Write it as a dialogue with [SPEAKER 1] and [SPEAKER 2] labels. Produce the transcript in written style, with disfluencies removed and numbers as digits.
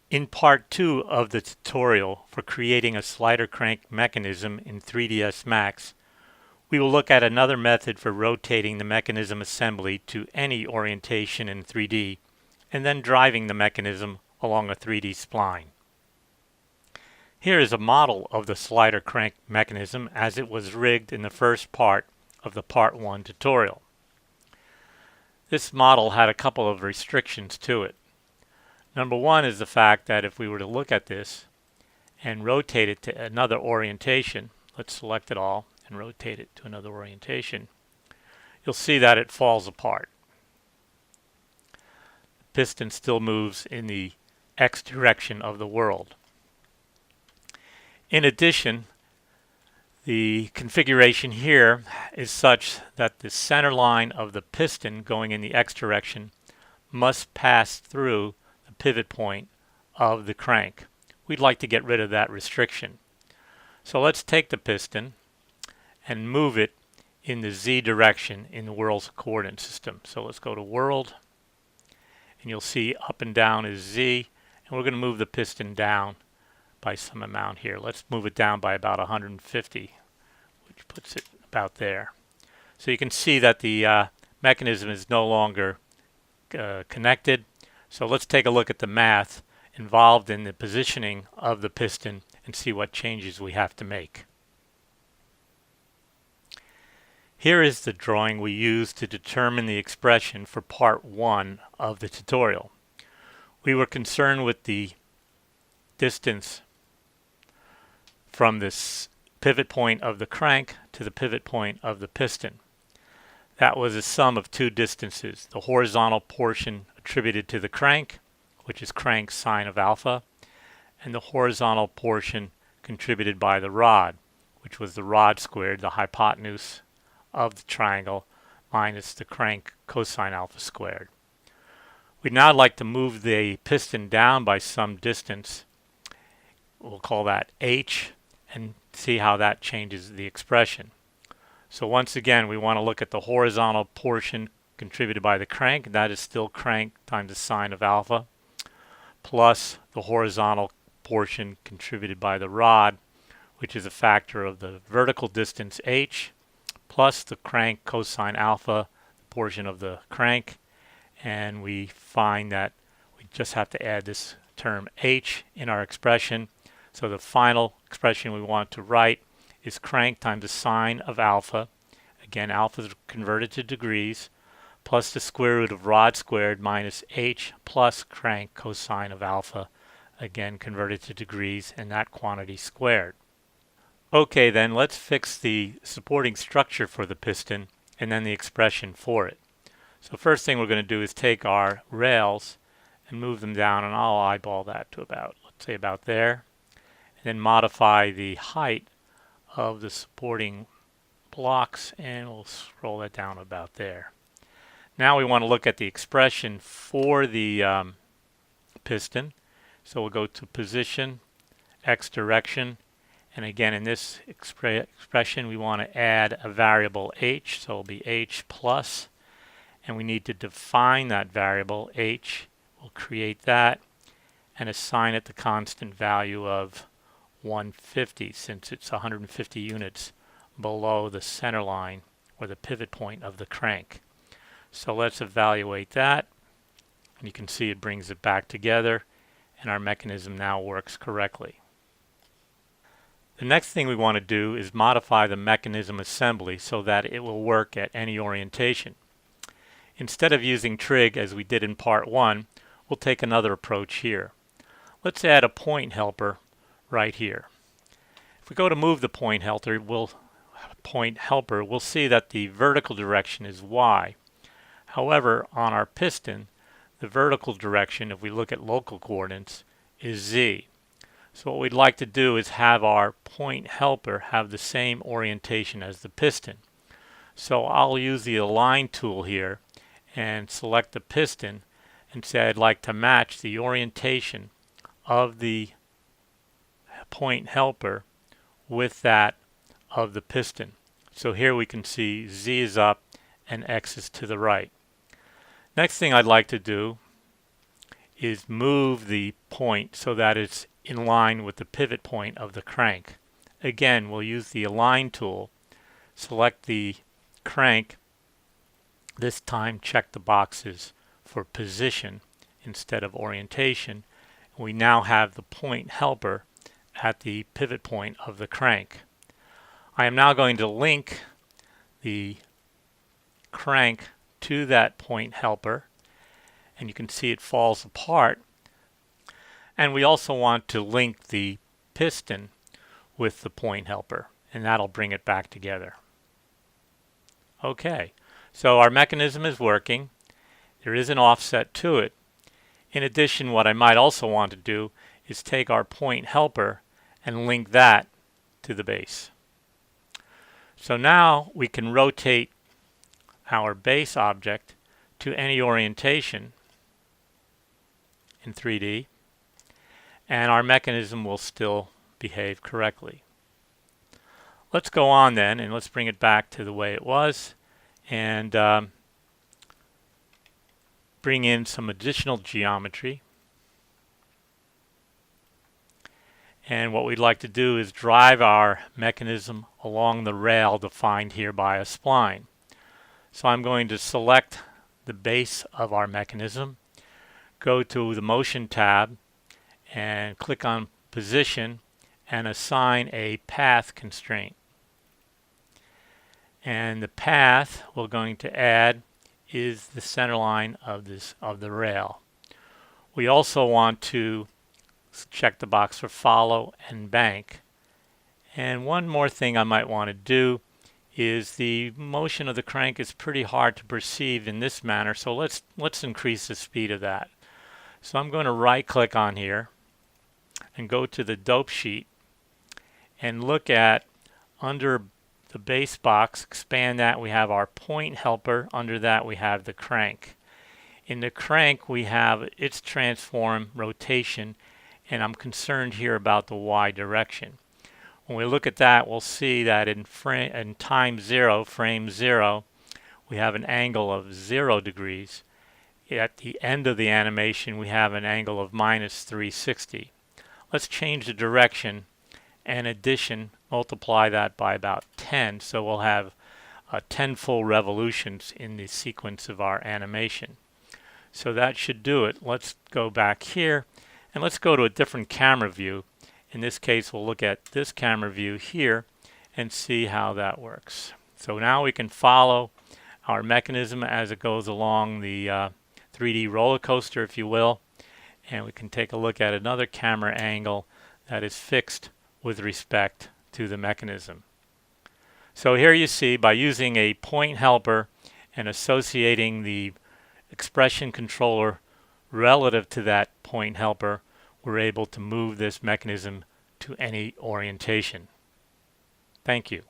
[SPEAKER 1] In part 2 of the tutorial for creating a slider crank mechanism in 3ds Max, we will look at another method for rotating the mechanism assembly to any orientation in 3D and then driving the mechanism along a 3D spline. Here is a model of the slider crank mechanism as it was rigged in the first part of the part 1 tutorial. This model had a couple of restrictions to it. Number one is the fact that if we were to look at this and rotate it to another orientation, let's select it all and rotate it to another orientation, you'll see that it falls apart. The piston still moves in the X direction of the world. In addition, the configuration here is such that the center line of the piston going in the X direction must pass through pivot point of the crank. We'd like to get rid of that restriction. So let's take the piston and move it in the Z direction in the world's coordinate system. So let's go to world, and you'll see up and down is Z, and we're going to move the piston down by some amount here. Let's move it down by about 150, which puts it about there. So you can see that the mechanism is no longer connected. So let's take a look at the math involved in the positioning of the piston and see what changes we have to make. Here is the drawing we used to determine the expression for part 1 of the tutorial. We were concerned with the distance from this pivot point of the crank to the pivot point of the piston. That was a sum of two distances, the horizontal portion attributed to the crank, which is crank sine of alpha, and the horizontal portion contributed by the rod, which was the rod squared, the hypotenuse of the triangle, minus the crank cosine alpha squared. We'd now like to move the piston down by some distance. We'll call that h, and see how that changes the expression. So once again, we want to look at the horizontal portion contributed by the crank, and that is still crank times the sine of alpha, plus the horizontal portion contributed by the rod, which is a factor of the vertical distance h, plus the crank cosine alpha, the portion of the crank, and we find that we just have to add this term h in our expression. So the final expression we want to write is crank times the sine of alpha, again alpha is converted to degrees, plus the square root of rod squared minus h plus crank cosine of alpha, again converted to degrees, and that quantity squared. Okay, then let's fix the supporting structure for the piston and then the expression for it. So first thing we're going to do is take our rails and move them down, and I'll eyeball that to about, let's say about there, and then modify the height of the supporting blocks, and we'll scroll that down about there. Now we want to look at the expression for the piston. So we'll go to position, x direction, and again in this expression we want to add a variable h, so it'll be h plus, and we need to define that variable h. We'll create that and assign it the constant value of 150, since it's 150 units below the center line or the pivot point of the crank. So let's evaluate that, and you can see it brings it back together, and our mechanism now works correctly. The next thing we want to do is modify the mechanism assembly so that it will work at any orientation. Instead of using trig as we did in part 1, we'll take another approach here. Let's add a point helper right here. If we go to move the point helper, we'll see that the vertical direction is y. However, on our piston, the vertical direction, if we look at local coordinates, is z. So what we'd like to do is have our point helper have the same orientation as the piston. So I'll use the align tool here and select the piston and say I'd like to match the orientation of the point helper with that of the piston. So here we can see z is up and x is to the right. Next thing I'd like to do is move the point so that it's in line with the pivot point of the crank. Again, we'll use the Align tool, select the crank, this time check the boxes for position instead of orientation. We now have the point helper at the pivot point of the crank. I am now going to link the crank to that point helper, and you can see it falls apart. And we also want to link the piston with the point helper, and that'll bring it back together. Okay, so our mechanism is working. There is an offset to it. In addition, what I might also want to do is take our point helper and link that to the base. So now we can rotate our base object to any orientation in 3D, and our mechanism will still behave correctly. Let's go on then, and let's bring it back to the way it was, and bring in some additional geometry. And what we'd like to do is drive our mechanism along the rail defined here by a spline. So I'm going to select the base of our mechanism, go to the Motion tab, and click on Position and assign a path constraint. And the path we're going to add is the center line of the rail. We also want to check the box for follow and bank. And one more thing I might want to do is the motion of the crank is pretty hard to perceive in this manner, so let's increase the speed of that. So I'm going to right click on here and go to the dope sheet and look at under the base box, expand that, we have our point helper. Under that we have the crank. In the crank we have its transform rotation, and I'm concerned here about the Y direction. When we look at that, we'll see that in time 0, frame 0, we have an angle of 0 degrees. At the end of the animation we have an angle of minus 360. Let's change the direction and addition, multiply that by about 10, so we'll have 10 full revolutions in the sequence of our animation. So that should do it. Let's go back here and let's go to a different camera view. In this case we'll look at this camera view here and see how that works. So now we can follow our mechanism as it goes along the 3D roller coaster, if you will, and we can take a look at another camera angle that is fixed with respect to the mechanism. So here you see, by using a point helper and associating the expression controller relative to that point helper, we're able to move this mechanism to any orientation. Thank you.